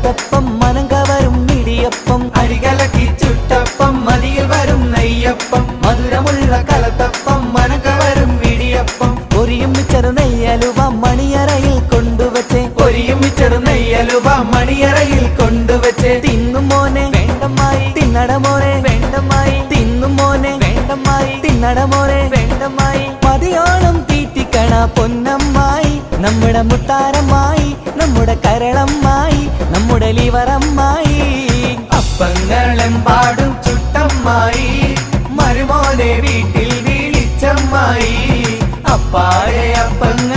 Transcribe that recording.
കലത്തപ്പം മനം കവരും ഇടിയപ്പം അരികലക്കി ചുട്ടപ്പം മതിയിൽ വരും നെയ്യപ്പം മധുരമുള്ള കലത്തപ്പം മനം കവരും ഇടിയപ്പം പൊരിയും മിച്ചർ നെയ്യലുവ മണിയറയിൽ കൊണ്ടുവച്ചേ പൊരിയും മിച്ചർ നെയ്യലുവ മണിയറയിൽ കൊണ്ടുവച്ച് തിന്നും മോനെ വേണ്ടമായി തിന്നടമോനെ വേണ്ടമായി തിന്നും മോനെ വേണ്ടമായി തിന്നടമോനെ വേണ്ടമായി മതിയോളം തീറ്റിക്കണ പൊന്നമ്മായി നമ്മുടെ മുത്താരമായി നമ്മുടെ കരളമ്മായി നമ്മുടെ ലിവറമ്മായി അപ്പങ്ങളെമ്പാടും ചുട്ടമ്മായി മരുമോനെ വീട്ടിൽ വിളിച്ചമ്മായി അപ്പാടെ അപ്പങ്ങൾ